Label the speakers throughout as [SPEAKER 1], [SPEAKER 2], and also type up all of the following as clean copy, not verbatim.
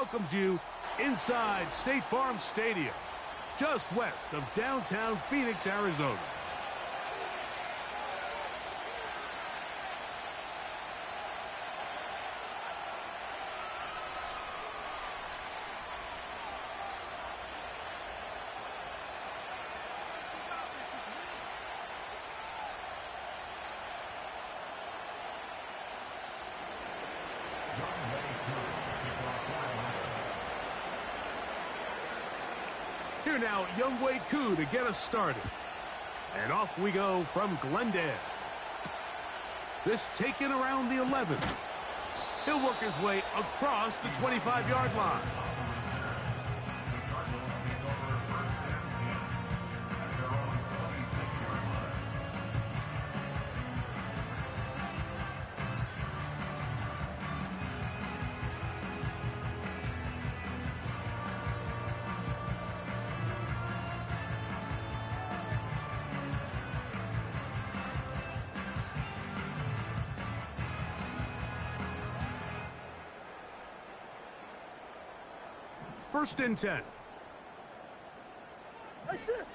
[SPEAKER 1] welcomes you inside State Farm Stadium, just west of downtown Phoenix, Arizona. Here now, Younghoe Koo to get us started. And off we go from Glendale. This taken around the 11. He'll work his way across the 25-yard line. First and 10.
[SPEAKER 2] Hey, shit.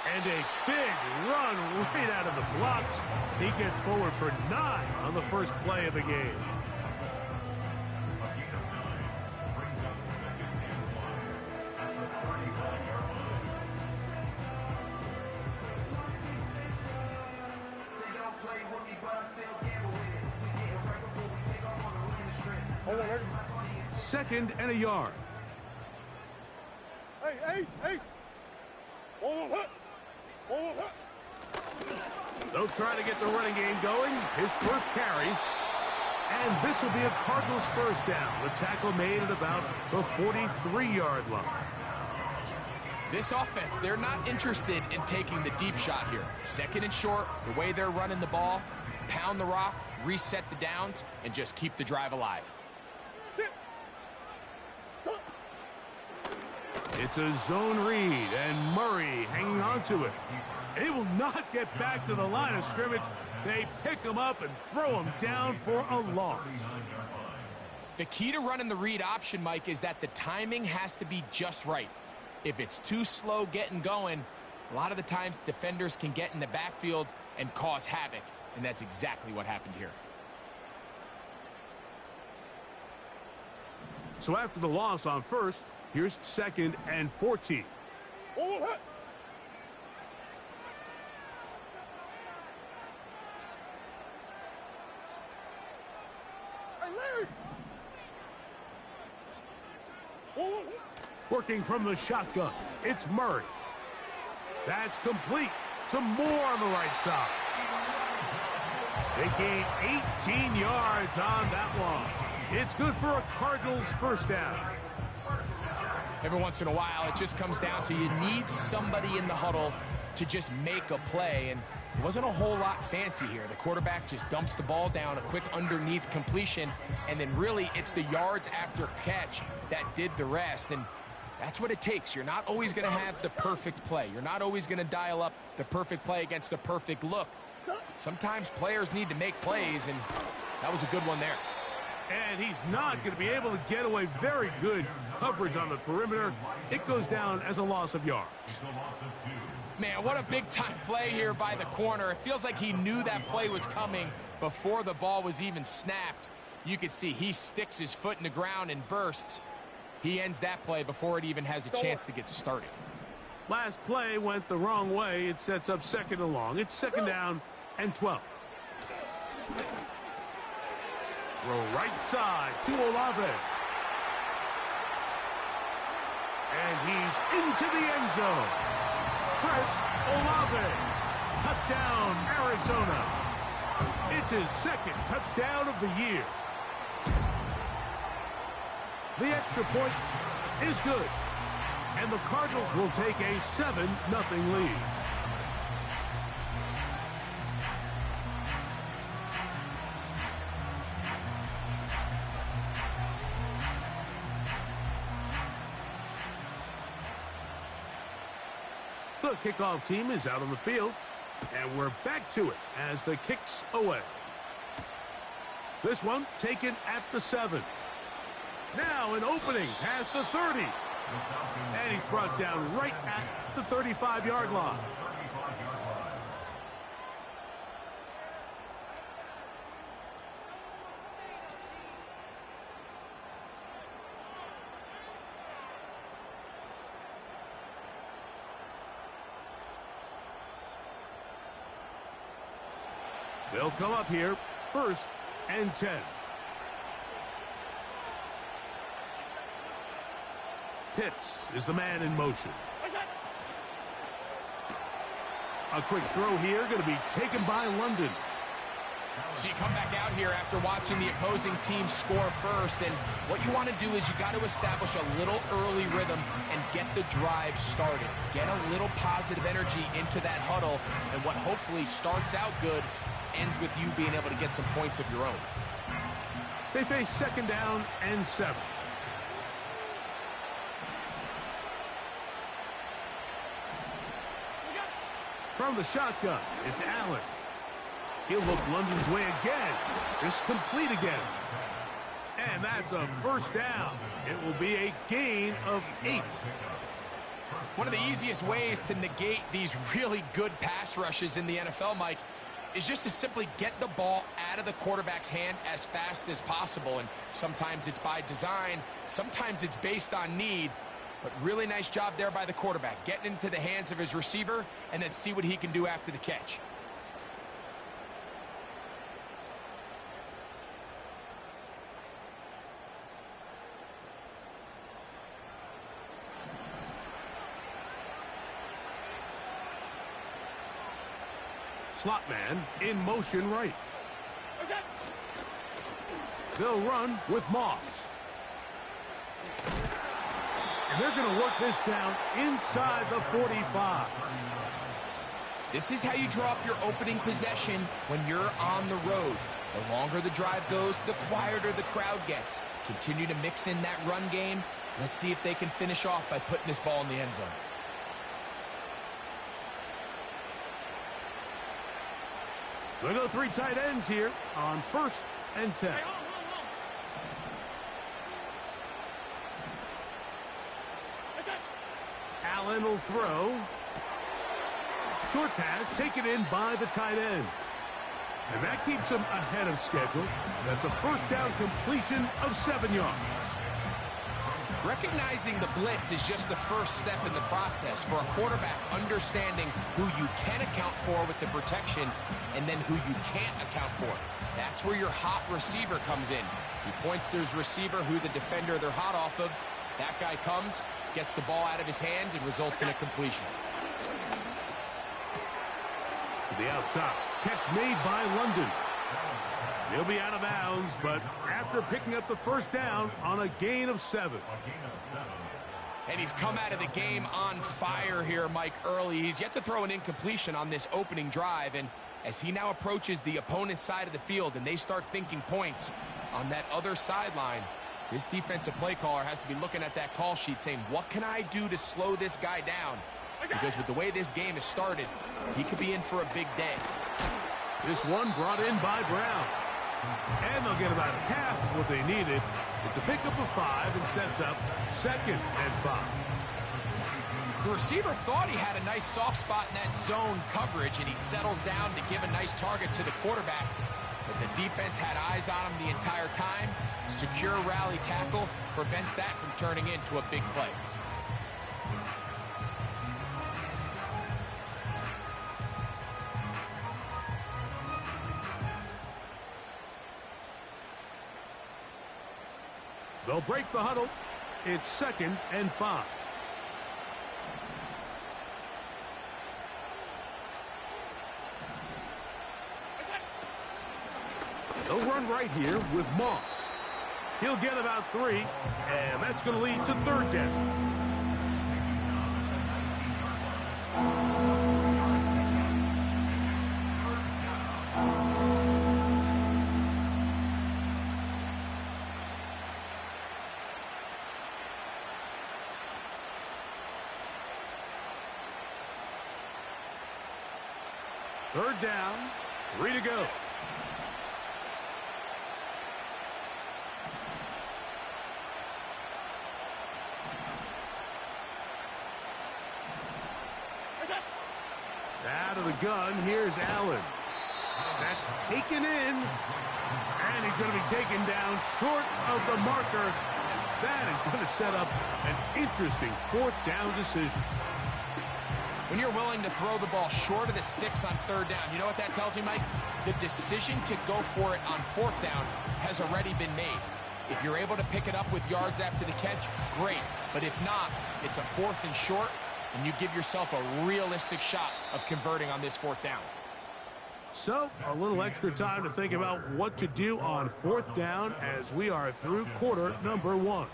[SPEAKER 1] And a big run right out of the blocks. He gets forward for 9 on the first play of the game. Second and a yard.
[SPEAKER 2] Hey, Ace.
[SPEAKER 1] They'll try to get the running game going. His first carry. And this will be a Cardinals first down. The tackle made at about the 43-yard line.
[SPEAKER 3] This offense, they're not interested in taking the deep shot here. Second and short, the way they're running the ball, pound the rock, reset the downs, and just keep the drive alive.
[SPEAKER 1] It's a zone read, and Murray hanging on to it. They will not get back to the line of scrimmage. They pick him up and throw him down for a loss.
[SPEAKER 3] The key to running the read option, Mike, is that the timing has to be just right. If it's too slow getting going, a lot of the times defenders can get in the backfield and cause havoc, and that's exactly what happened here.
[SPEAKER 1] So after the loss on first, here's second and 14. Working from the shotgun, it's Murray. That's complete. Some more on the right side. They gain 18 yards on that one. It's good for a Cardinals first down.
[SPEAKER 3] Every once in a while, it just comes down to you need somebody in the huddle to just make a play, and it wasn't a whole lot fancy here. The quarterback just dumps the ball down, a quick underneath completion, and then really it's the yards after catch that did the rest, and that's what it takes. You're not always going to have the perfect play. You're not always going to dial up the perfect play against the perfect look. Sometimes players need to make plays, and that was a good one there.
[SPEAKER 1] And he's not going to be able to get away. Very good coverage on the perimeter. It goes down as a loss of yards.
[SPEAKER 3] Man, what a big-time play here by the corner. It feels like he knew that play was coming before the ball was even snapped. You can see he sticks his foot in the ground and bursts. He ends that play before it even has a chance to get started.
[SPEAKER 1] Last play went the wrong way. It sets up second and long. It's second down and 12. Throw right side to Olave. And he's into the end zone. Chris Olave. Touchdown, Arizona. It's his second touchdown of the year. The extra point is good. And the Cardinals will take a 7-0 lead. The kickoff team is out on the field. And we're back to it as the kick's away. This one taken at the 7. Now an opening past the 30. And he's brought down right at the 35-yard line. They'll come up here, 1st and 10. Pitts is the man in motion. A quick throw here, going to be taken by London.
[SPEAKER 3] So you come back out here after watching the opposing team score first, and what you want to do is you got to establish a little early rhythm and get the drive started. Get a little positive energy into that huddle, and what hopefully starts out good ends with you being able to get some points of your own.
[SPEAKER 1] They face 2nd down and 7. From the shotgun, it's Allen. He'll look London's way again. This complete again. And that's a 1st down. It will be a gain of 8.
[SPEAKER 3] One of the easiest ways to negate these really good pass rushes in the NFL, Mike, is just to simply get the ball out of the quarterback's hand as fast as possible. And sometimes it's by design, sometimes it's based on need. But really nice job there by the quarterback, getting into the hands of his receiver and then see what he can do after the catch.
[SPEAKER 1] Slot man in motion right. They'll run with Moss. And they're going to work this down inside the 45.
[SPEAKER 3] This is how you draw up your opening possession when you're on the road. The longer the drive goes, the quieter the crowd gets. Continue to mix in that run game. Let's see if they can finish off by putting this ball in the end zone.
[SPEAKER 1] They'll go 3 tight ends here on 1st and 10. Allen will throw. Short pass taken in by the tight end. And that keeps him ahead of schedule. That's a 1st down completion of 7 yards.
[SPEAKER 3] Recognizing the blitz is just the first step in the process for a quarterback, understanding who you can account for with the protection and then who you can't account for. That's where your hot receiver comes in. He points to his receiver who the defender they're hot off of. That guy comes, gets the ball out of his hands, and results in a completion.
[SPEAKER 1] To the outside. Catch made by London. He'll be out of bounds, but after picking up the 1st down on a gain of 7.
[SPEAKER 3] And he's come out of the game on fire here, Mike, early. He's yet to throw an incompletion on this opening drive, and as he now approaches the opponent's side of the field and they start thinking points on that other sideline, this defensive play caller has to be looking at that call sheet saying, what can I do to slow this guy down? Because with the way this game has started, he could be in for a big day.
[SPEAKER 1] This one brought in by Brown. And they'll get about half of what they needed. It's a pickup of 5 and sets up 2nd and 5.
[SPEAKER 3] The receiver thought he had a nice soft spot in that zone coverage, and he settles down to give a nice target to the quarterback. But the defense had eyes on him the entire time. Secure rally tackle prevents that from turning into a big play.
[SPEAKER 1] They'll break the huddle. It's 2nd and 5. They'll run right here with Moss. He'll get about 3, and that's going to lead to 3rd down. Third down, 3 to go. Out of the gun, here's Allen. That's taken in, and he's going to be taken down short of the marker. And that is going to set up an interesting fourth down decision.
[SPEAKER 3] When you're willing to throw the ball short of the sticks on third down, you know what that tells you, Mike? The decision to go for it on fourth down has already been made. If you're able to pick it up with yards after the catch, great. But if not, it's a fourth and short, and you give yourself a realistic shot of converting on this fourth down.
[SPEAKER 1] So, a little extra time to think about what to do on fourth down as we are through quarter number 1.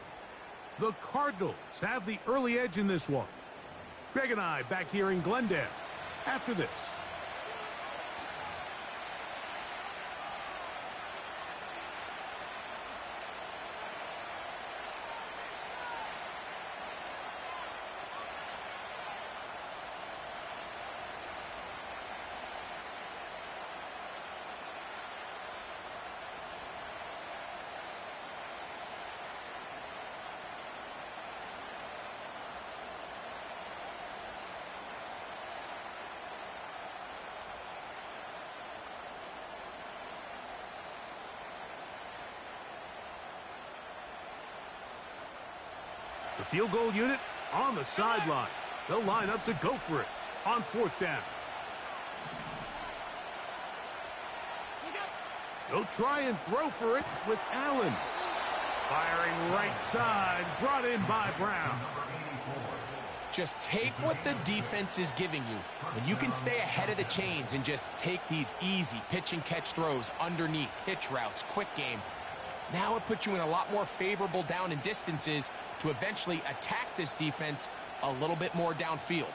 [SPEAKER 1] The Cardinals have the early edge in this one. Greg and I back here in Glendale after this. The field goal unit on the sideline. They'll line up to go for it on fourth down. They'll try and throw for it with Allen. Firing right side, brought in by Brown.
[SPEAKER 3] Just take what the defense is giving you. When you can stay ahead of the chains and just take these easy pitch and catch throws underneath, hitch routes, quick game, now it puts you in a lot more favorable down and distances to eventually attack this defense a little bit more downfield.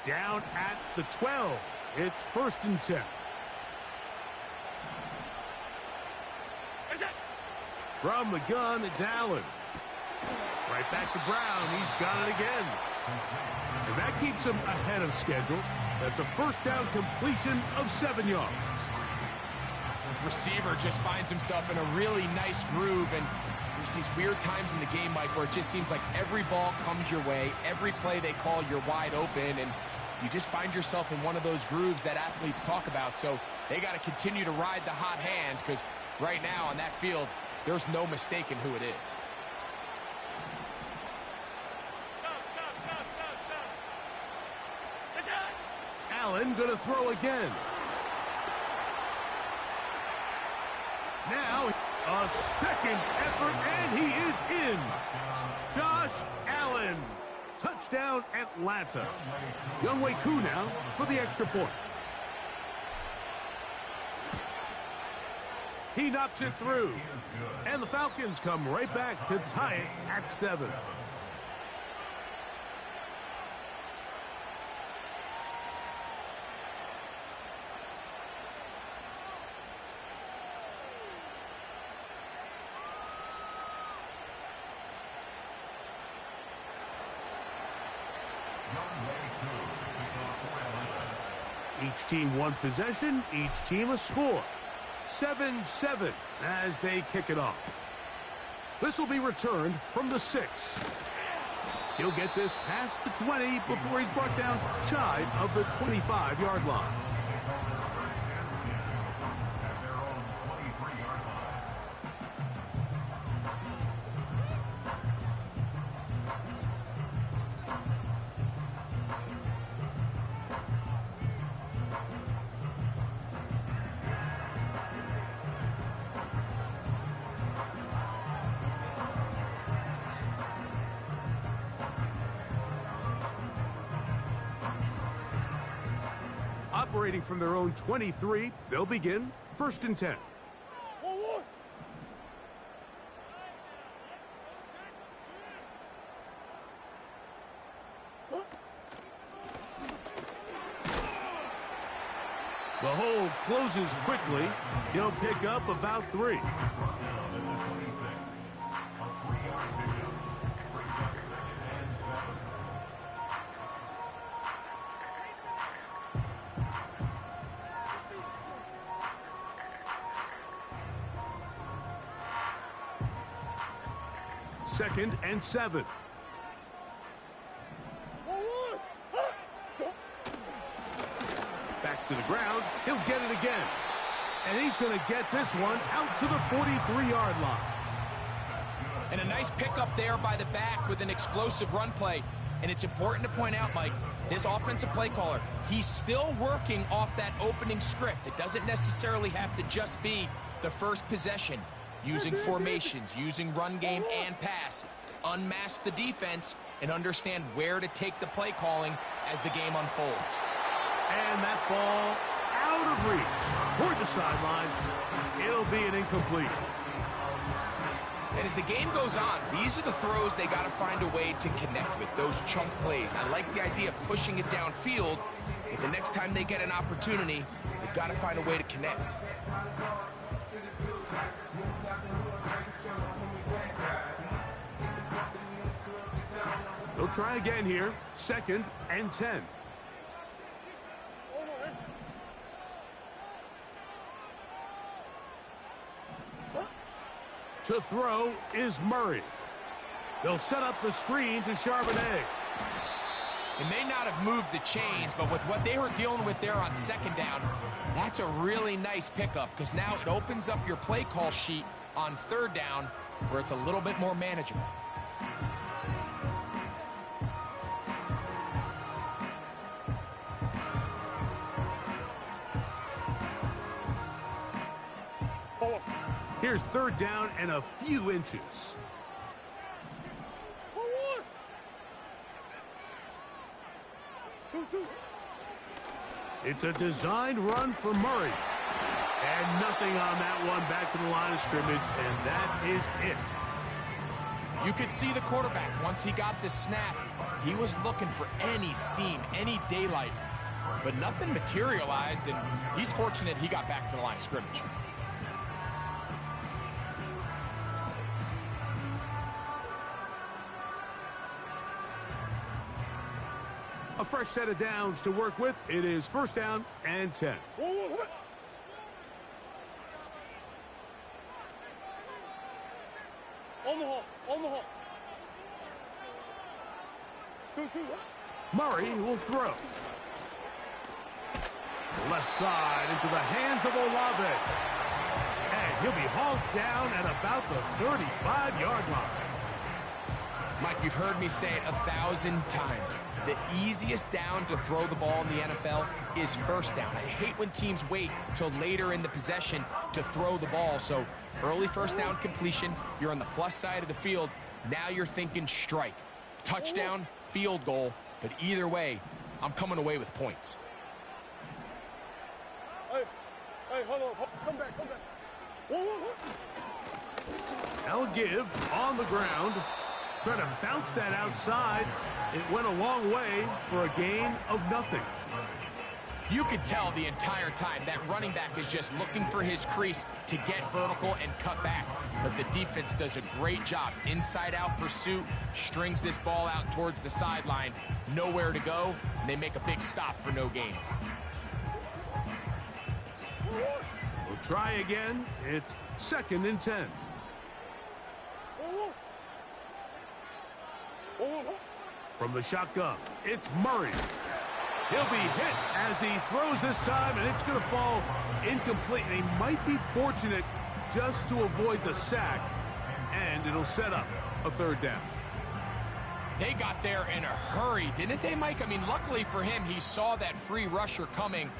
[SPEAKER 1] Down at the 12. It's 1st and 10. From the gun, it's Allen. Right back to Brown. He's got it again. And that keeps him ahead of schedule. That's a first down completion of 7 yards.
[SPEAKER 3] Receiver just finds himself in a really nice groove, and there's these weird times in the game, Mike, where it just seems like every ball comes your way, every play they call, you're wide open, and you just find yourself in one of those grooves that athletes talk about. So they got to continue to ride the hot hand, because right now on that field, there's no mistaking who it is.
[SPEAKER 1] Allen going to throw again. Now a second effort, and he is in. Josh Allen. Touchdown, Atlanta. Younghoe Koo now for the extra point. He knocks it through. And the Falcons come right back to tie it at 7. Each team one possession, each team a score. 7-7 as they kick it off. This will be returned from the 6. He'll get this past the 20 before he's brought down shy of the 25-yard line. Operating from their own 23, they'll begin 1st and 10. The hole closes quickly. He'll pick up about 3. 2nd and 7. Back to the ground. He'll get it again. And he's going to get this one out to the 43-yard line.
[SPEAKER 3] And a nice pickup there by the back with an explosive run play. And it's important to point out, Mike, this offensive play caller, he's still working off that opening script. It doesn't necessarily have to just be the first possession. Using formations, using run game and pass. Unmask the defense and understand where to take the play calling as the game unfolds.
[SPEAKER 1] And that ball out of reach toward the sideline. It'll be an incompletion.
[SPEAKER 3] And as the game goes on, these are the throws they got to find a way to connect with, those chunk plays. I like the idea of pushing it downfield, but the next time they get an opportunity, they've got to find a way to connect.
[SPEAKER 1] They'll try again here. 2nd and 10. To throw is Murray. They'll set up the screen to Charbonnet.
[SPEAKER 3] It may not have moved the chains, but with what they were dealing with there on 2nd down, that's a really nice pickup because now it opens up your play call sheet on 3rd down where it's a little bit more manageable.
[SPEAKER 1] Here's 3rd down and a few inches. It's a designed run for Murray. And nothing on that one, back to the line of scrimmage, and that is it.
[SPEAKER 3] You could see the quarterback, once he got the snap, he was looking for any seam, any daylight. But nothing materialized, and he's fortunate he got back to the line of scrimmage.
[SPEAKER 1] A fresh set of downs to work with. It is 1st down and 10.
[SPEAKER 2] Omaha. 2.
[SPEAKER 1] Murray will throw. Left side into the hands of Olave. And he'll be hauled down at about the 35-yard line.
[SPEAKER 3] Mike, you've heard me say it 1,000 times. The easiest down to throw the ball in the NFL is 1st down. I hate when teams wait till later in the possession to throw the ball. So early 1st down completion, you're on the plus side of the field. Now you're thinking strike. Touchdown, field goal. But either way, I'm coming away with points.
[SPEAKER 2] Hey, hold on. Come back.
[SPEAKER 1] I'll give on the ground. Trying to bounce that outside. It went a long way for a gain of nothing.
[SPEAKER 3] You could tell the entire time that running back is just looking for his crease to get vertical and cut back. But the defense does a great job. Inside-out pursuit, strings this ball out towards the sideline. Nowhere to go, and they make a big stop for no gain.
[SPEAKER 1] We'll try again. It's 2nd and 10. From the shotgun, it's Murray. He'll be hit as he throws this time, and it's going to fall incomplete. And he might be fortunate just to avoid the sack, and it'll set up a 3rd down.
[SPEAKER 3] They got there in a hurry, didn't they, Mike? I mean, luckily for him, he saw that free rusher coming,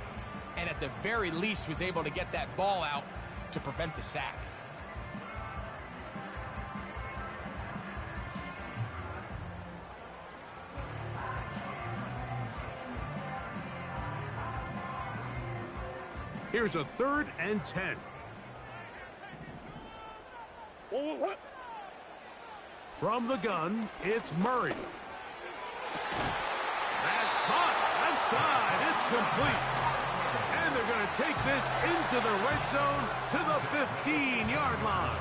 [SPEAKER 3] and at the very least was able to get that ball out to prevent the sack.
[SPEAKER 1] Here's a 3rd and 10. From the gun, it's Murray. That's caught. Left side. It's complete. And they're going to take this into the red zone to the 15-yard line.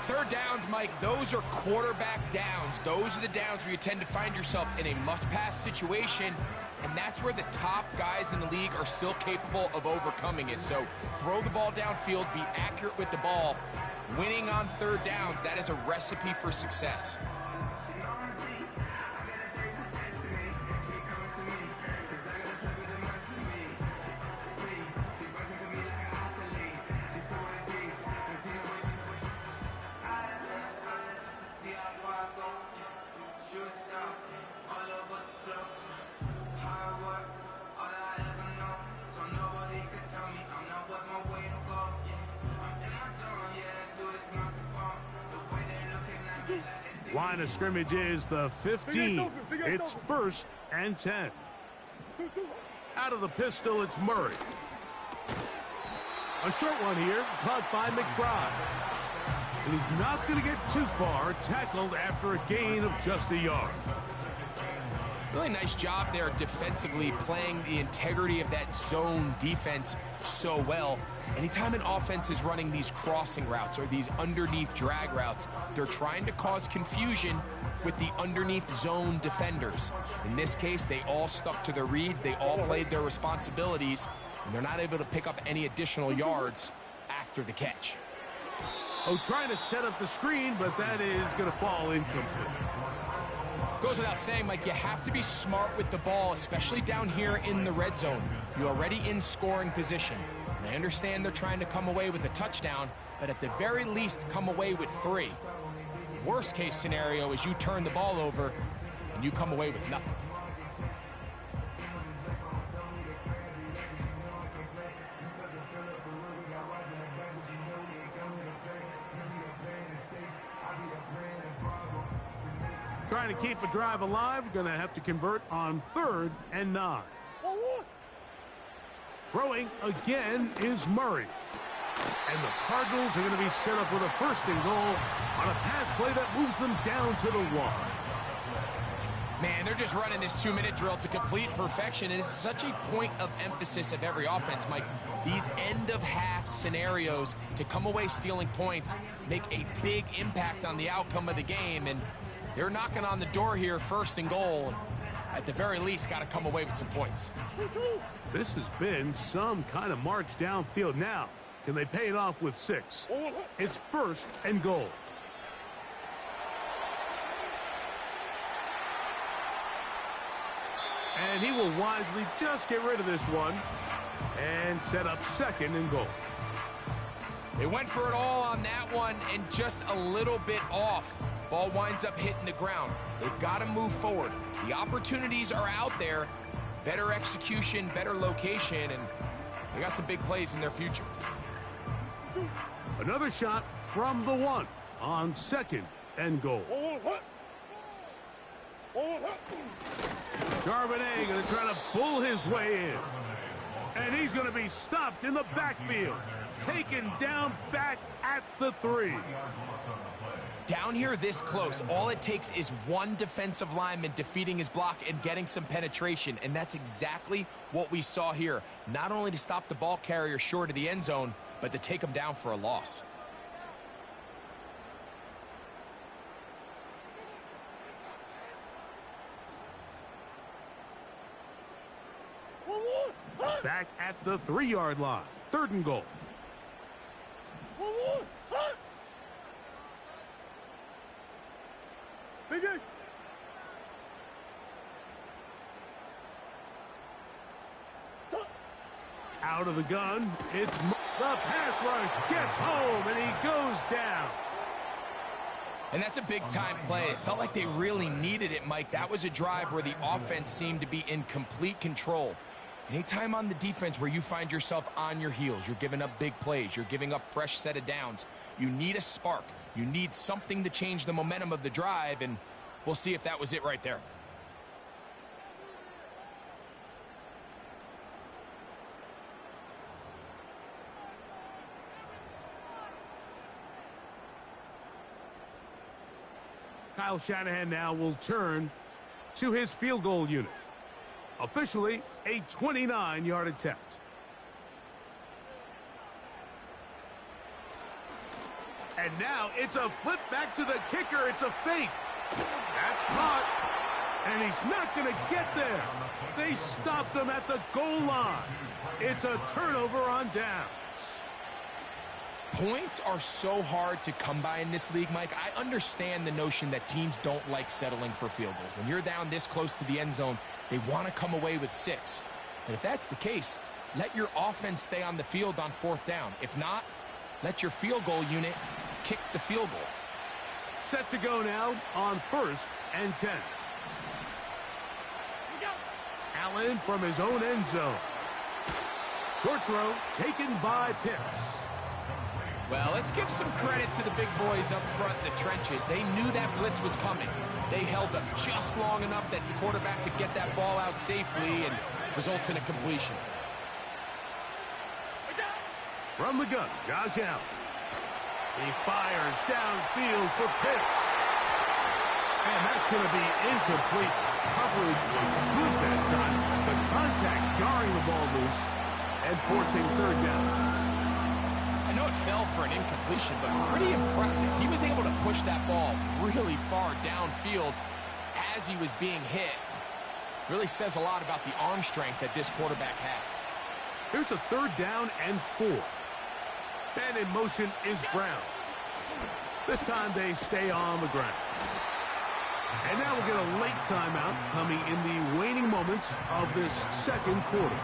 [SPEAKER 3] 3rd downs, Mike, those are quarterback downs. Those are the downs where you tend to find yourself in a must-pass situation, and that's where the top guys in the league are still capable of overcoming it. So throw the ball downfield, be accurate with the ball. Winning on third downs, that is a recipe for success.
[SPEAKER 1] Line of scrimmage is the 15. It's 1st and 10. Out of the pistol, it's Murray. A short one here, caught by McBride. And he's not going to get too far, tackled after a gain of just a yard.
[SPEAKER 3] Really nice job there defensively, playing the integrity of that zone defense so well. Anytime an offense is running these crossing routes or these underneath drag routes, they're trying to cause confusion with the underneath zone defenders. In this case, they all stuck to their reads, they all played their responsibilities, and they're not able to pick up any additional yards after the catch.
[SPEAKER 1] Oh, trying to set up the screen, but that is going to fall incomplete.
[SPEAKER 3] Goes without saying, Mike, you have to be smart with the ball, especially down here in the red zone. You're already in scoring position. And I understand they're trying to come away with a touchdown, but at the very least, come away with 3. Worst case scenario is you turn the ball over and you come away with nothing.
[SPEAKER 1] Trying to keep a drive alive, going to have to convert on 3rd and 9. Throwing again is Murray. And the Cardinals are going to be set up with a 1st and goal on a pass play that moves them down to the 1.
[SPEAKER 3] Man, they're just running this 2-minute drill to complete perfection. And it's such a point of emphasis of every offense, Mike. These end-of-half scenarios to come away stealing points make a big impact on the outcome of the game. And they're knocking on the door here, 1st and goal. At the very least, got to come away with some points.
[SPEAKER 1] This has been some kind of march downfield. Now, can they pay it off with 6? It's 1st and goal. And he will wisely just get rid of this one and set up 2nd and goal.
[SPEAKER 3] They went for it all on that one and just a little bit off. Ball winds up hitting the ground. They've got to move forward. The opportunities are out there. Better execution, better location, and they got some big plays in their future.
[SPEAKER 1] Another shot from the 1 on 2nd and goal. Charbonnet going to try to pull his way in. And he's going to be stopped in the backfield. Taken down back at the 3.
[SPEAKER 3] Down here this close, all it takes is one defensive lineman defeating his block and getting some penetration, and that's exactly what we saw here. Not only to stop the ball carrier short of the end zone, but to take him down for a loss.
[SPEAKER 1] Back at the 3-yard line. 3rd and goal. Out of the gun, it's the pass rush gets home and he goes down.
[SPEAKER 3] And that's a big-time play. It felt like they really needed it, Mike. That was a drive where the offense seemed to be in complete control. Anytime on the defense where you find yourself on your heels, you're giving up big plays, you're giving up fresh set of downs, you need a spark. You need something to change the momentum of the drive, and we'll see if that was it right there.
[SPEAKER 1] Kyle Shanahan now will turn to his field goal unit. Officially, a 29-yard attempt. And now it's a flip back to the kicker. It's a fake. That's caught. And he's not going to get there. They stopped him at the goal line. It's a turnover on downs.
[SPEAKER 3] Points are so hard to come by in this league, Mike. I understand the notion that teams don't like settling for field goals. When you're down this close to the end zone, they want to come away with 6. And if that's the case, let your offense stay on the field on 4th down. If not, let your field goal unit kick the field goal.
[SPEAKER 1] Set to go now on 1st and 10. Allen from his own end zone. Short throw taken by Pitts.
[SPEAKER 3] Well, let's give some credit to the big boys up front in the trenches. They knew that blitz was coming. They held them just long enough that the quarterback could get that ball out safely and results in a completion.
[SPEAKER 1] From the gun, Josh Allen. He fires downfield for Pitts. And that's going to be incomplete. Coverage was good that time. The contact jarring the ball loose and forcing 3rd down.
[SPEAKER 3] I know it fell for an incompletion, but pretty impressive. He was able to push that ball really far downfield as he was being hit. Really says a lot about the arm strength that this quarterback has.
[SPEAKER 1] Here's a 3rd down and 4. And in motion is Brown. This time they stay on the ground. And now we'll get a late timeout coming in the waning moments of this 2nd quarter.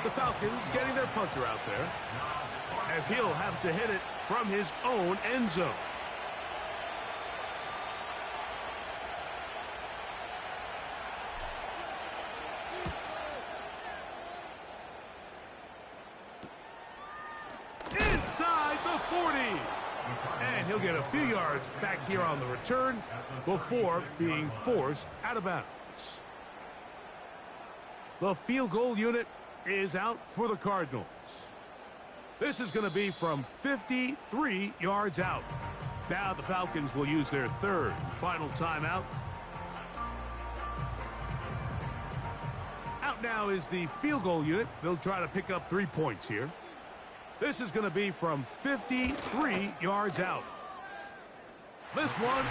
[SPEAKER 1] The Falcons getting their punter out there, as he'll have to hit it from his own end zone. Inside the 40. And he'll get a few yards back here on the return before being forced out of bounds. The field goal unit is out for the Cardinals. This is going to be from 53 yards out. Now the Falcons will use their 3rd and final timeout. Out now is the field goal unit. They'll try to pick up 3 points here. This is going to be from 53 yards out. This one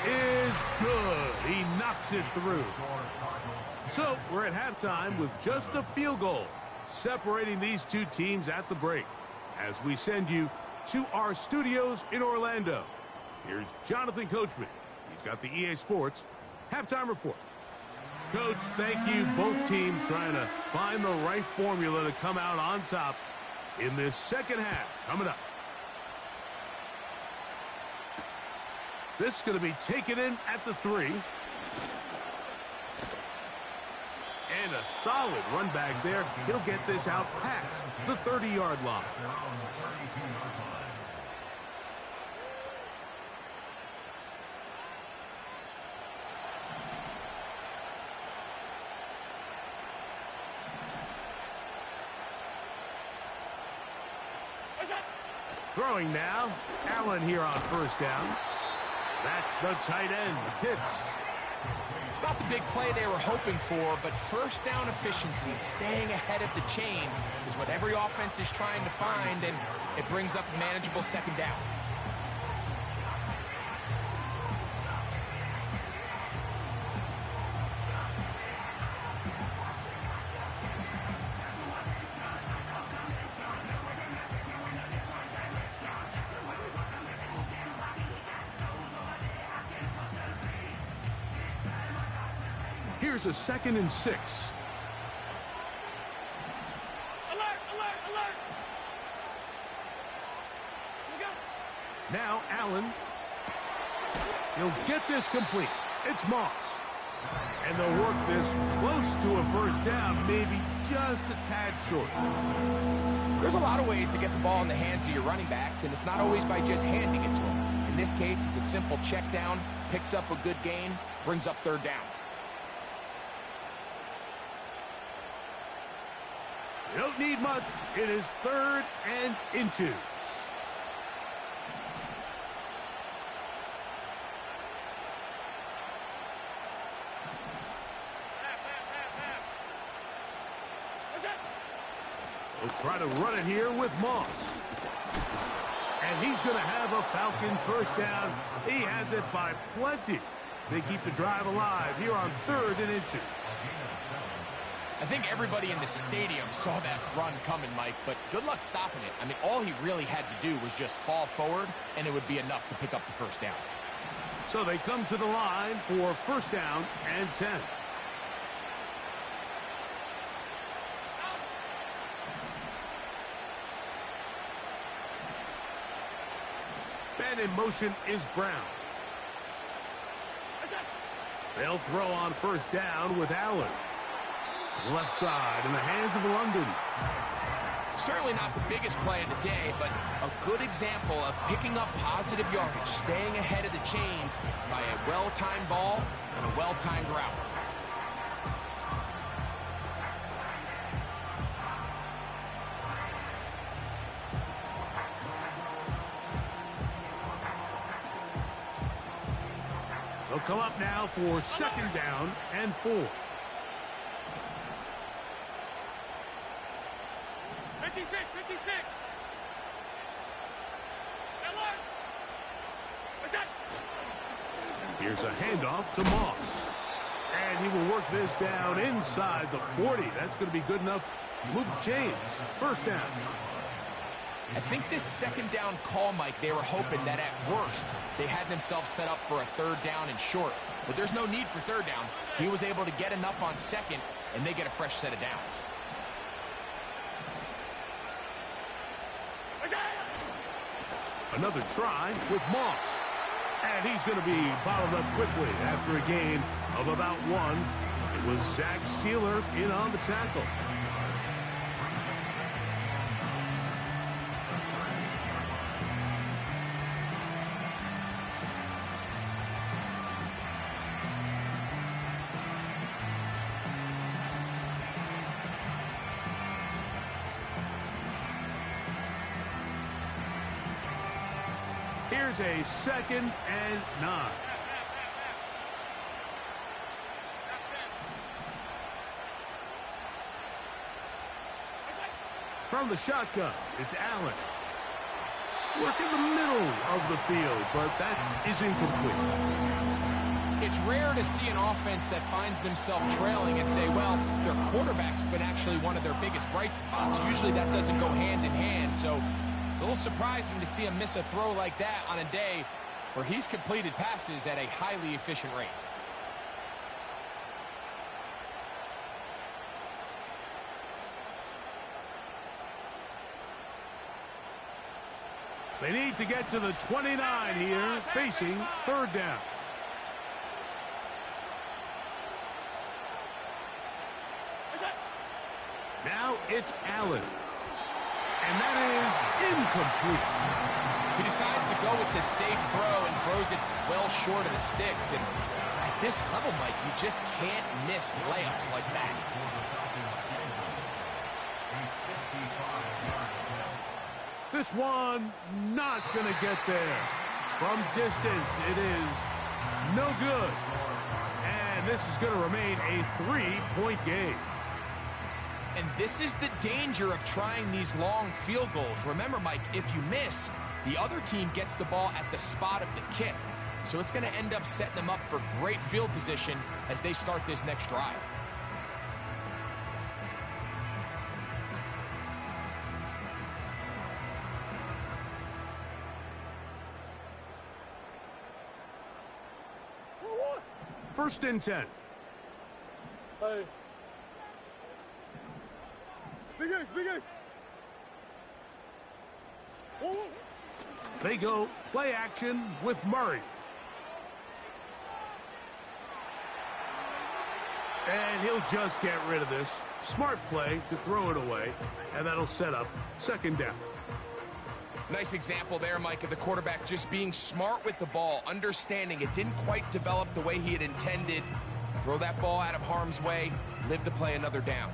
[SPEAKER 1] is good. He knocks it through. So we're at halftime with just a field goal separating these 2 teams at the break. As we send you to our studios in Orlando, here's Jonathan Coachman. He's got the EA Sports halftime report. Coach, thank you. Both teams trying to find the right formula to come out on top in this 2nd half coming up. This is going to be taken in at the 3. And a solid run back there. He'll get this out past the 30-yard line. Throwing now. Allen here on 1st down. That's the tight end, Pitts.
[SPEAKER 3] It's not the big play they were hoping for, but 1st down efficiency, staying ahead of the chains, is what every offense is trying to find, and it brings up a manageable 2nd down.
[SPEAKER 1] Here's a 2nd and 6.
[SPEAKER 2] Alert, alert, alert.
[SPEAKER 1] Now Allen. He'll get this complete. It's Moss. And they'll work this close to a 1st down, maybe just a tad short.
[SPEAKER 3] There's a lot of ways to get the ball in the hands of your running backs, and it's not always by just handing it to them. In this case, it's a simple check down, picks up a good gain, brings up 3rd down.
[SPEAKER 1] You don't need much. It is 3rd and inches. We'll try to run it here with Moss. And he's going to have a Falcons 1st down. He has it by plenty. They keep the drive alive here on 3rd and inches.
[SPEAKER 3] I think everybody in the stadium saw that run coming, Mike, but good luck stopping it. I mean, all he really had to do was just fall forward, and it would be enough to pick up the first down.
[SPEAKER 1] So they come to the line for first down and 10. And in motion is Brown. They'll throw on first down with Allen. To the left side in the hands of London.
[SPEAKER 3] Certainly not the biggest play of the day, but a good example of picking up positive yardage, staying ahead of the chains by a well-timed ball and a well-timed route.
[SPEAKER 1] They'll come up now for second down and 4.
[SPEAKER 2] 56, 56.
[SPEAKER 1] Here's a handoff to Moss. And he will work this down inside the 40. That's going to be good enough to move the chains. First down.
[SPEAKER 3] I think this second down call, Mike, they were hoping that at worst they had themselves set up for a third down and short. But there's no need for third down. He was able to get enough on second, and they get a fresh set of downs.
[SPEAKER 1] Another try with Moss. And he's going to be bottled up quickly after a gain of about 1. It was Zach Sealer in on the tackle. Here's a second and 9. From the shotgun, it's Allen. Work in the middle of the field, but that is incomplete.
[SPEAKER 3] It's rare to see an offense that finds themselves trailing and say, well, their quarterback's been actually one of their biggest bright spots. Usually that doesn't go hand in hand, so it's a little surprising to see him miss a throw like that on a day where he's completed passes at a highly efficient rate.
[SPEAKER 1] They need to get to the 29 here, facing third down. Now it's Allen. And that is incomplete.
[SPEAKER 3] He decides to go with the safe throw and throws it well short of the sticks. And at this level, Mike, you just can't miss layups like that.
[SPEAKER 1] This one not going to get there. From distance, it is no good. And this is going to remain a 3-point game.
[SPEAKER 3] And this is the danger of trying these long field goals. Remember, Mike, if you miss, the other team gets the ball at the spot of the kick. So it's going to end up setting them up for great field position as they start this next drive.
[SPEAKER 1] First and 10.
[SPEAKER 2] Hey. Big Ace, Big Ace.
[SPEAKER 1] They go play action with Murray. And he'll just get rid of this. Smart play to throw it away, and that'll set up second down.
[SPEAKER 3] Nice example there, Mike, of the quarterback just being smart with the ball, understanding it didn't quite develop the way he had intended. Throw that ball out of harm's way, live to play another down.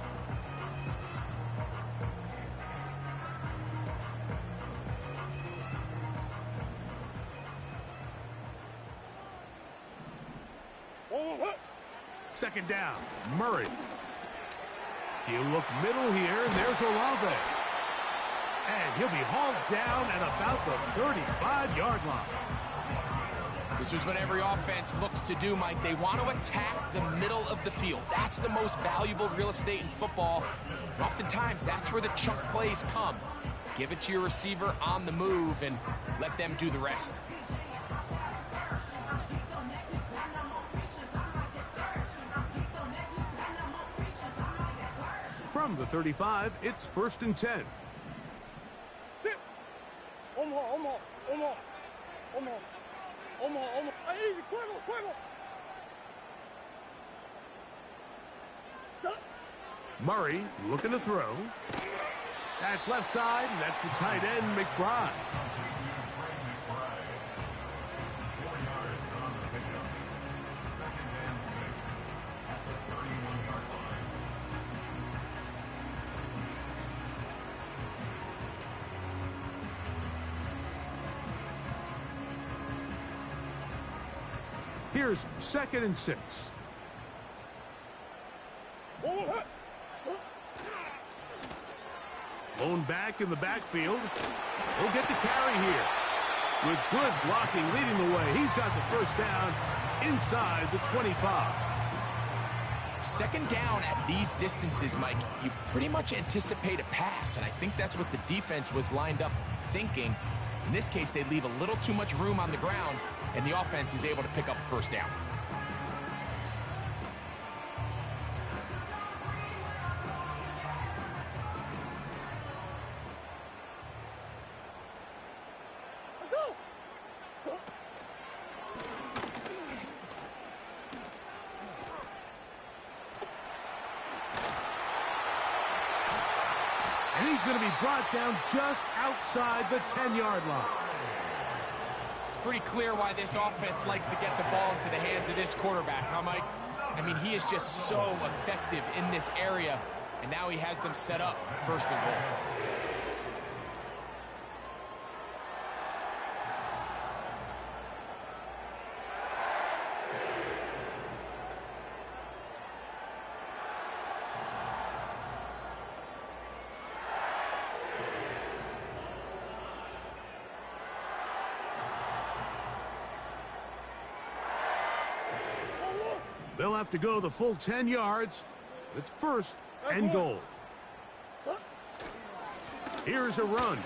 [SPEAKER 1] Second down, Murray. He'll look middle here, and there's Olave. And he'll be hauled down at about the 35-yard line.
[SPEAKER 3] This is what every offense looks to do, Mike. They want to attack the middle of the field. That's the most valuable real estate in football. And oftentimes, that's where the chunk plays come. Give it to your receiver on the move and let them do the rest.
[SPEAKER 1] From the 35, it's 1st and 10.
[SPEAKER 2] Sit. One more. Easy, quick.
[SPEAKER 1] Murray looking to throw. That's left side, and that's the tight end, McBride. Here's 2nd and 6. Lone back in the backfield. He'll get the carry here. With good blocking leading the way. He's got the first down inside the 25.
[SPEAKER 3] 2nd down at these distances, Mike, you pretty much anticipate a pass, and I think that's what the defense was lined up thinking. In this case, they leave a little too much room on the ground, and the offense is able to pick up a first down.
[SPEAKER 1] And he's going to be brought down just outside the 10-yard line.
[SPEAKER 3] It's pretty clear why this offense likes to get the ball into the hands of this quarterback, huh, Mike? I mean, he is just so effective in this area, and now he has them set up 1st and goal.
[SPEAKER 1] They'll have to go the full 10 yards. It's 1st and goal. Here's a run.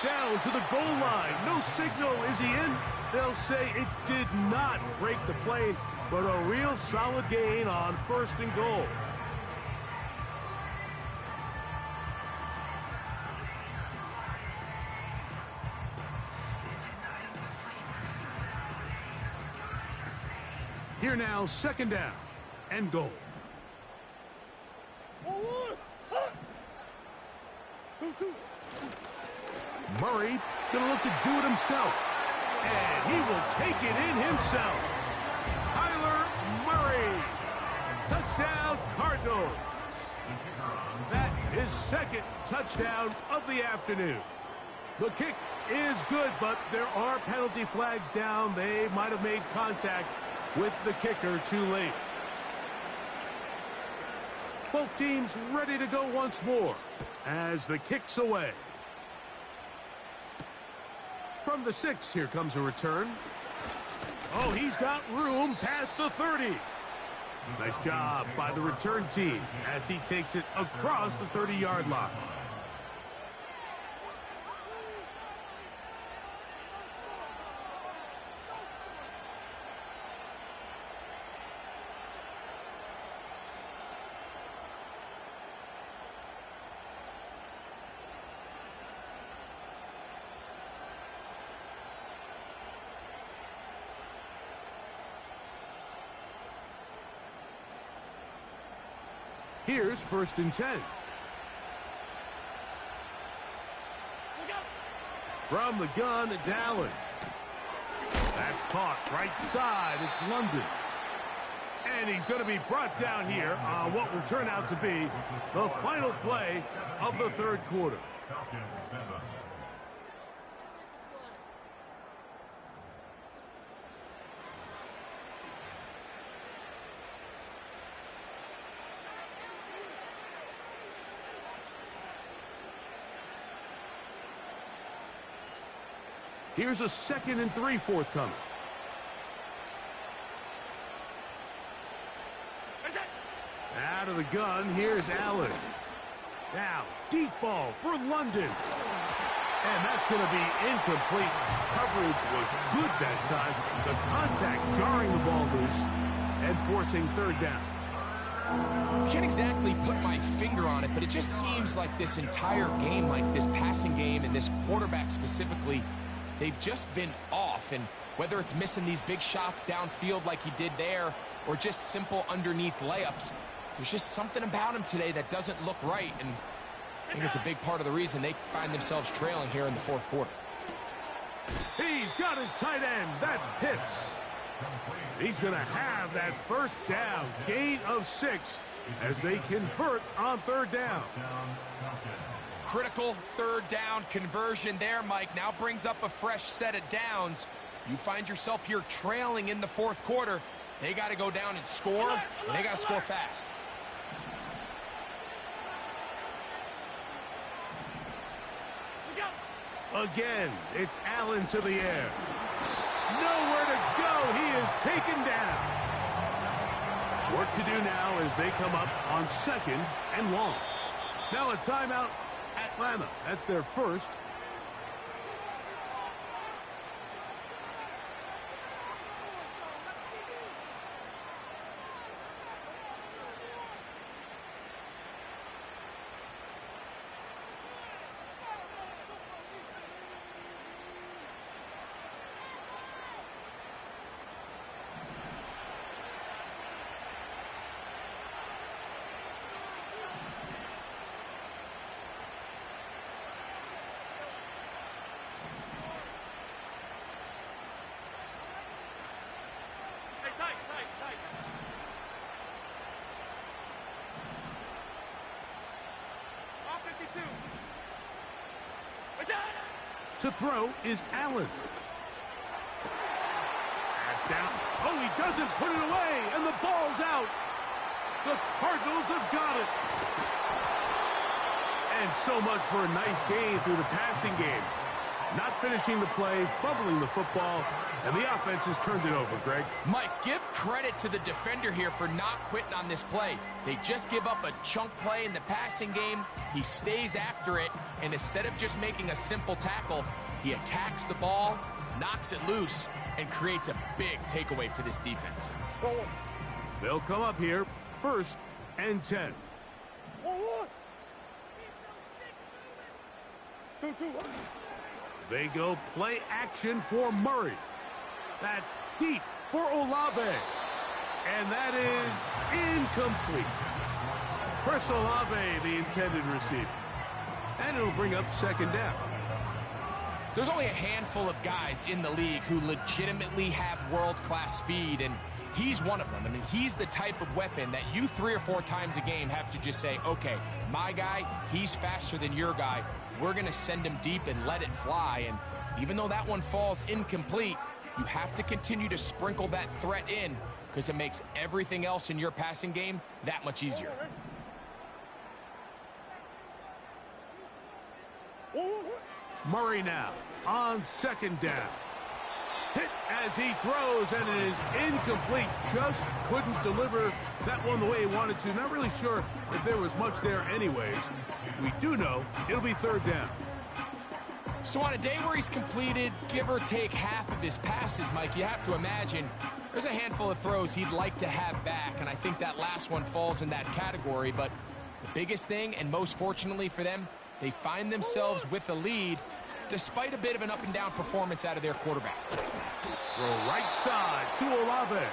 [SPEAKER 1] Down to the goal line. No signal. Is he in? They'll say it did not break the plane, but a real solid gain on 1st and goal. Here now, 2nd down and goal. Murray gonna look to do it himself, and he will take it in himself. Kyler Murray, touchdown Cardinals. That is 2nd touchdown of the afternoon. The kick is good, but there are penalty flags down. They might have made contact with the kicker too late. Both teams ready to go once more as the kick's away. From the 6, here comes a return. Oh, he's got room past the 30. Nice job by the return team as he takes it across the 30-yard line. Here's 1st and 10. From the gun, Dallin. That's caught right side. It's London. And he's going to be brought down here on what will turn out to be the final play of the 3rd quarter. Here's a 2nd and 3 forthcoming. Out of the gun, here's Allen. Now, deep ball for London. And that's going to be incomplete. Coverage was good that time. The contact jarring the ball loose and forcing 3rd down.
[SPEAKER 3] Can't exactly put my finger on it, but it just seems like this entire game, like this passing game and this quarterback specifically, they've just been off. And whether it's missing these big shots downfield like he did there or just simple underneath layups, there's just something about him today that doesn't look right. And I think it's a big part of the reason they find themselves trailing here in the 4th quarter.
[SPEAKER 1] He's got his tight end. That's Pitts. He's going to have that 1st down, gain of 6 as they convert on 3rd down.
[SPEAKER 3] Critical 3rd down conversion there, Mike. Now brings up a fresh set of downs. You find yourself here trailing in the 4th quarter. They got to go down and score, and they got to score fast.
[SPEAKER 1] Again, it's Allen to the air. Nowhere to go. He is taken down. Work to do now as they come up on 2nd and long. Now a timeout, Atlanta. That's their first. To throw is Allen. Pass down. Oh, he doesn't put it away, and the ball's out. The Cardinals have got it. And so much for a nice gain through the passing game. Not finishing the play, fumbling the football, and the offense has turned it over, Greg.
[SPEAKER 3] Mike, give credit to the defender here for not quitting on this play. They just give up a chunk play in the passing game. He stays after it, and instead of just making a simple tackle, he attacks the ball, knocks it loose, and creates a big takeaway for this defense.
[SPEAKER 1] They'll come up here, 1st and 10.
[SPEAKER 2] 2-2.
[SPEAKER 1] They go play action for Murray. That's deep for Olave. And that is incomplete. Chris Olave, the intended receiver. And it'll bring up 2nd down.
[SPEAKER 3] There's only a handful of guys in the league who legitimately have world-class speed, and he's one of them. I mean, he's the type of weapon that you 3 or 4 times a game have to just say, okay, my guy, he's faster than your guy. We're going to send him deep and let it fly. And even though that one falls incomplete, you have to continue to sprinkle that threat in because it makes everything else in your passing game that much easier.
[SPEAKER 1] Murray now on 2nd down. Hit as he throws, and it is incomplete. Just couldn't deliver that one the way he wanted to. Not really sure if there was much there anyways. We do know it'll be 3rd down.
[SPEAKER 3] So on a day where he's completed, give or take half of his passes, Mike, you have to imagine there's a handful of throws he'd like to have back, and I think that last one falls in that category. But the biggest thing, and most fortunately for them, they find themselves with a lead despite a bit of an up-and-down performance out of their quarterback.
[SPEAKER 1] Throw right side to Olave.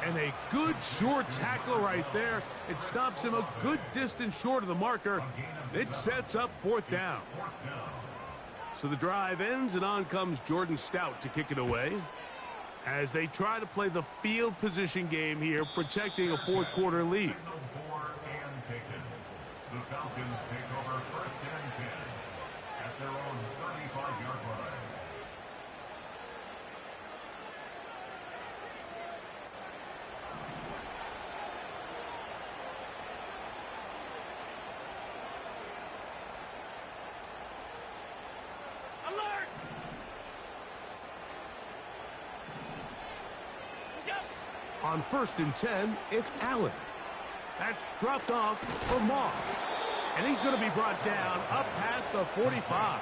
[SPEAKER 1] And a good short tackle right there. It stops him a good distance short of the marker. It sets up 4th down. So the drive ends, and on comes Jordan Stout to kick it away as they try to play the field position game here, protecting a 4th quarter lead.
[SPEAKER 4] The Falcons take over 1st and 10 at their own 35-yard line.
[SPEAKER 1] On 1st and 10, it's Allen. That's dropped off for Moss. And he's going to be brought down up past the 45.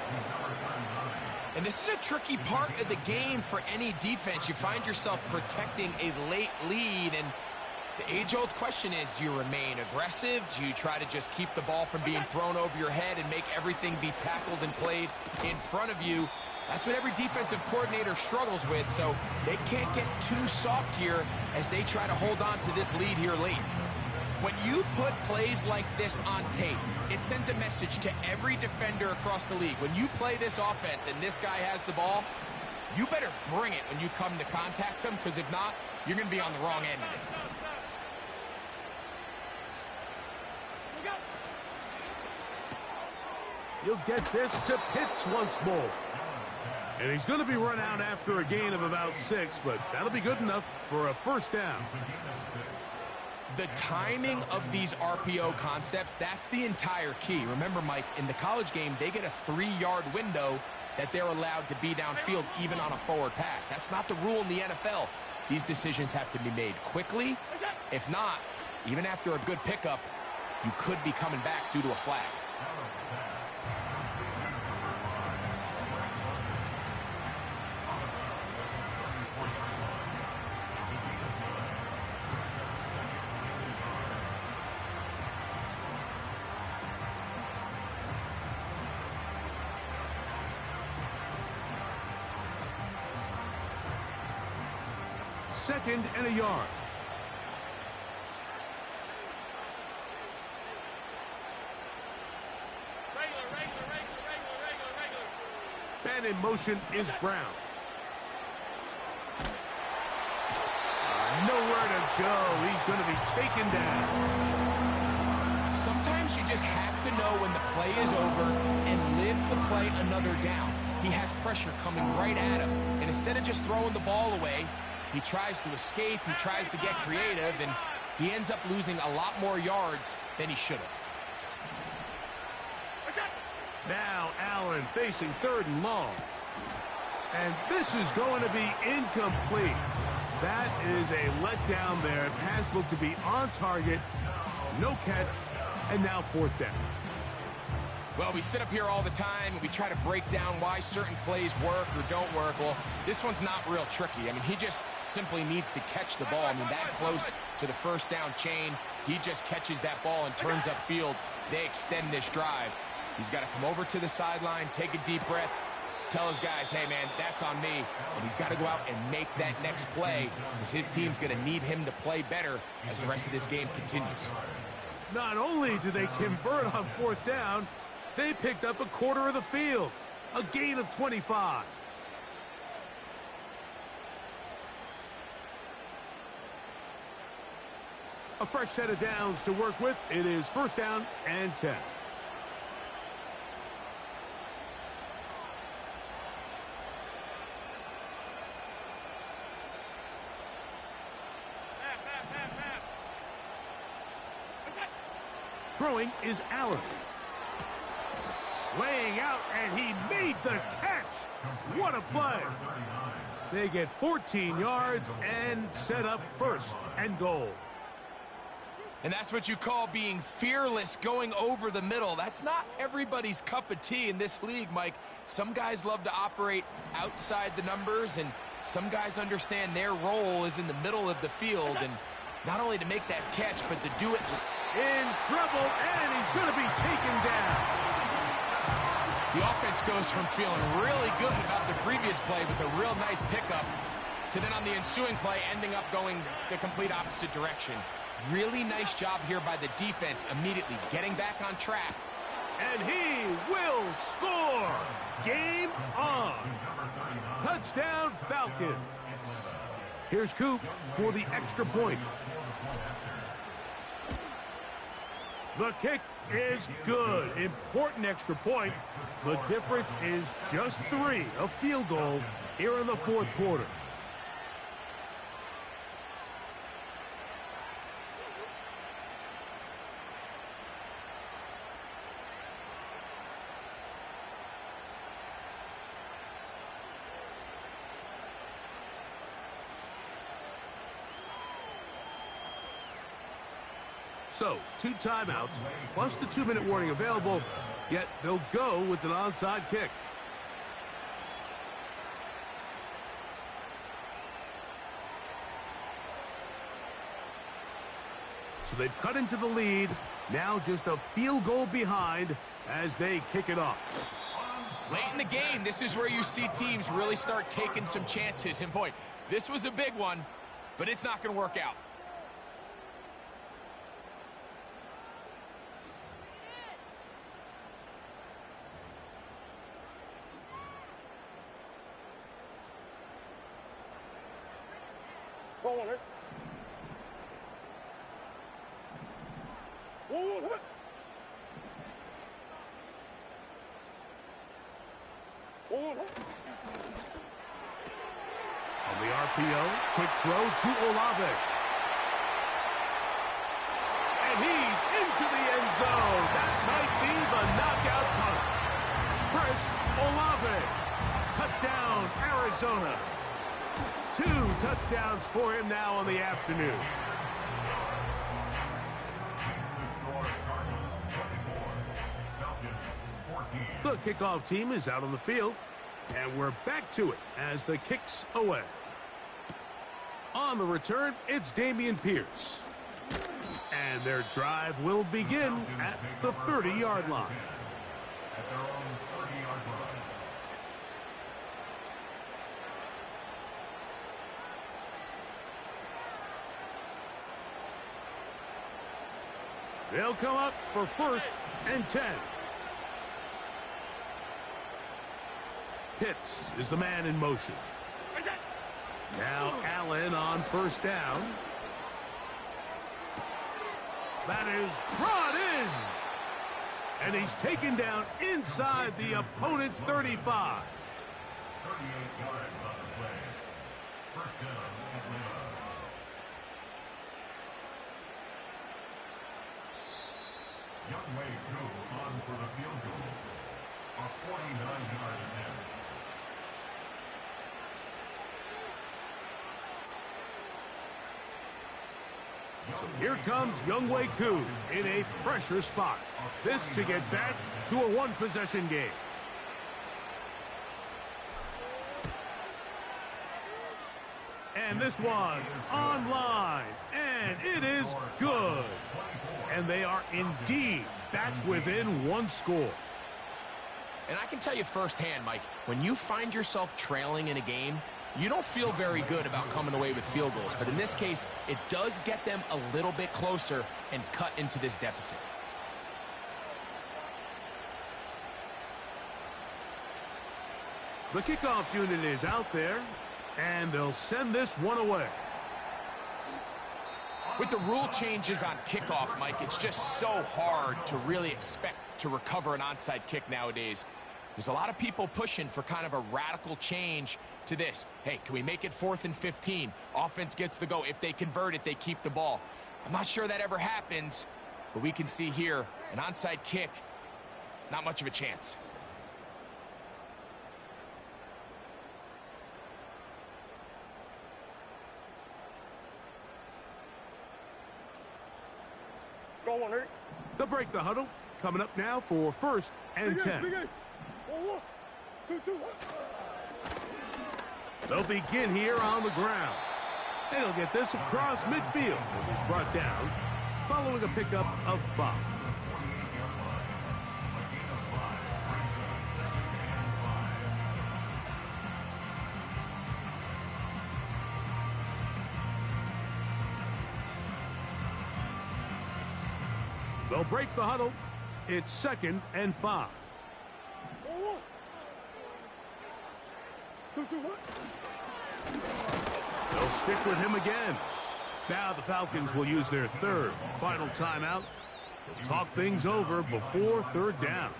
[SPEAKER 3] And this is a tricky part of the game for any defense. You find yourself protecting a late lead, and the age-old question is, do you remain aggressive? Do you try to just keep the ball from being thrown over your head and make everything be tackled and played in front of you? That's what every defensive coordinator struggles with, so they can't get too soft here as they try to hold on to this lead here late. When you put plays like this on tape, it sends a message to every defender across the league. When you play this offense and this guy has the ball, you better bring it when you come to contact him, because if not, you're going to be on the wrong end of it.
[SPEAKER 1] You'll get this to Pitts once more. And he's going to be run out after a gain of about 6, but that'll be good enough for a first down.
[SPEAKER 3] The timing of these RPO concepts, that's the entire key. Remember, Mike, in the college game, they get a 3-yard window that they're allowed to be downfield even on a forward pass. That's not the rule in the NFL. These decisions have to be made quickly. If not, even after a good pickup, you could be coming back due to a flag.
[SPEAKER 1] Second and a yard. And in motion is Brown. Nowhere to go. He's going to be taken down.
[SPEAKER 3] Sometimes you just have to know when the play is over and live to play another down. He has pressure coming right at him, and instead of just throwing the ball away, he tries to escape, he tries to get creative, and he ends up losing a lot more yards than he should have.
[SPEAKER 1] Now Allen facing 3rd and long. And this is going to be incomplete. That is a letdown there. Pass looked to be on target, no catch, and now 4th down.
[SPEAKER 3] Well, we sit up here all the time and we try to break down why certain plays work or don't work. Well, this one's not real tricky. I mean, he just simply needs to catch the ball. I mean, that close to the first down chain, he just catches that ball and turns upfield. They extend this drive. He's got to come over to the sideline, take a deep breath, tell his guys, hey, man, that's on me. And he's got to go out and make that next play, because his team's going to need him to play better as the rest of this game continues.
[SPEAKER 1] Not only do they convert on 4th down, they picked up a quarter of the field, a gain of 25. A fresh set of downs to work with. It is 1st down and 10. Throwing is Allen. Laying out, and he made the catch. What a play. They get 14 yards and set up 1st and goal.
[SPEAKER 3] And that's what you call being fearless, going over the middle. That's not everybody's cup of tea in this league, Mike. Some guys love to operate outside the numbers, and some guys understand their role is in the middle of the field, and not only to make that catch, but to do it
[SPEAKER 1] in trouble, and he's going to be taken down.
[SPEAKER 3] The offense goes from feeling really good about the previous play with a real nice pickup to then on the ensuing play ending up going the complete opposite direction. Really nice job here by the defense, immediately getting back on track.
[SPEAKER 1] And he will score. Game on. Touchdown, Falcons. Here's Coop for the extra point. The kick is good. Important extra point. The difference is just 3, a field goal here in the 4th quarter. So, 2 timeouts, plus the 2-minute warning available, yet they'll go with an onside kick. So they've cut into the lead, now just a field goal behind as they kick it off.
[SPEAKER 3] Late in the game, this is where you see teams really start taking some chances. And boy, this was a big one, but it's not going to work out.
[SPEAKER 2] Go on, Rick. Whoa, hit. On
[SPEAKER 1] the RPO, quick throw to Olave. And he's into the end zone. That might be the knockout punch. Chris Olave. Touchdown, Arizona. 2 touchdowns for him now on the afternoon. The kickoff team is out on the field, and we're back to it as the kick's away. On the return, it's Dameon Pierce. And their drive will begin at the 30-yard line.
[SPEAKER 4] At their own 30-yard line.
[SPEAKER 1] They'll come up for 1st and 10. Pitts is the man in motion. Now Allen on 1st down. That is brought in. And he's taken down inside the opponent's 35.
[SPEAKER 4] 38 yards on the play. 1st down, Atlanta. Younghoe Koo on for the field goal. A 49-yard attempt.
[SPEAKER 1] So here comes Younghoe Koo in a pressure spot. This to get back to a 1-possession game. And this one online. And it is good. And they are indeed back within 1 score.
[SPEAKER 3] And I can tell you firsthand, Mike, when you find yourself trailing in a game, you don't feel very good about coming away with field goals. But in this case, it does get them a little bit closer and cut into this deficit.
[SPEAKER 1] The kickoff unit is out there, and they'll send this one away.
[SPEAKER 3] With the rule changes on kickoff, Mike, it's just so hard to really expect to recover an onside kick nowadays. There's a lot of people pushing for kind of a radical change to this. Hey, can we make it 4th and 15? Offense gets the go. If they convert it, they keep the ball. I'm not sure that ever happens, but we can see here an onside kick, not much of a chance.
[SPEAKER 2] Go on, Rick.
[SPEAKER 1] They'll break the huddle. Coming up now for 1st and 10.
[SPEAKER 2] Big ace. 1, 2, 2, 1.
[SPEAKER 1] They'll begin here on the ground. And he'll get this across midfield. It was brought down following a pickup of 5. They'll break the huddle. It's 2nd and 5.
[SPEAKER 2] 1, 2, 2, 1.
[SPEAKER 1] They'll stick with him again. Now the Falcons will use their 3rd final timeout. They'll talk things over before 3rd down.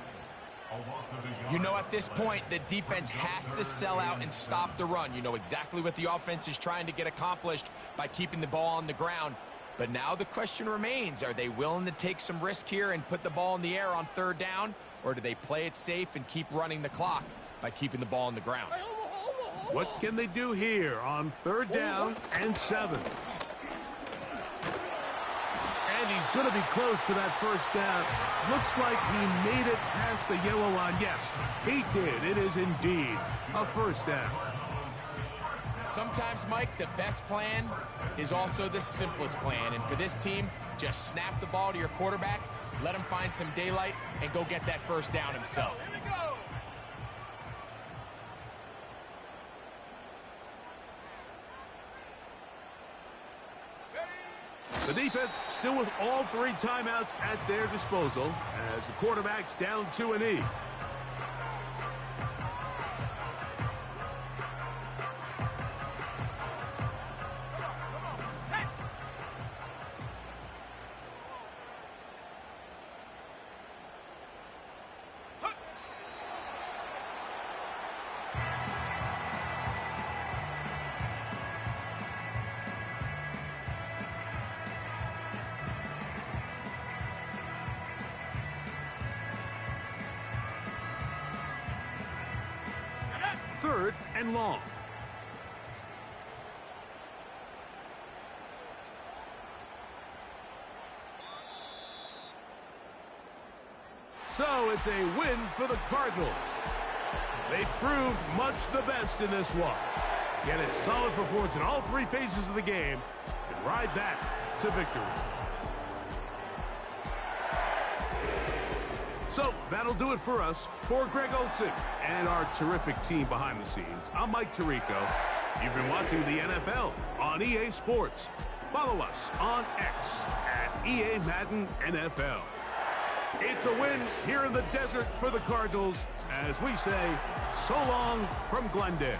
[SPEAKER 3] You know, at this point, the defense has to sell out and stop the run. You know exactly what the offense is trying to get accomplished by keeping the ball on the ground. But now the question remains, are they willing to take some risk here and put the ball in the air on 3rd down? Or do they play it safe and keep running the clock by keeping the ball on the ground?
[SPEAKER 1] What can they do here on 3rd down and 7? And he's going to be close to that first down. Looks like he made it past the yellow line. Yes, he did. It is indeed a first down.
[SPEAKER 3] Sometimes, Mike, the best plan is also the simplest plan. And for this team, just snap the ball to your quarterback, let him find some daylight, and go get that first down himself.
[SPEAKER 1] The defense still with all 3 timeouts at their disposal as the quarterback's down to a knee. Third and long. So it's a win for the Cardinals. They proved much the best in this one. Get a solid performance in all 3 phases of the game and ride that to victory. So that'll do it for us. For Greg Olsen and our terrific team behind the scenes, I'm Mike Tirico. You've been watching the NFL on EA Sports. Follow us on X at EA Madden NFL. It's a win here in the desert for the Cardinals as we say so long from Glendale.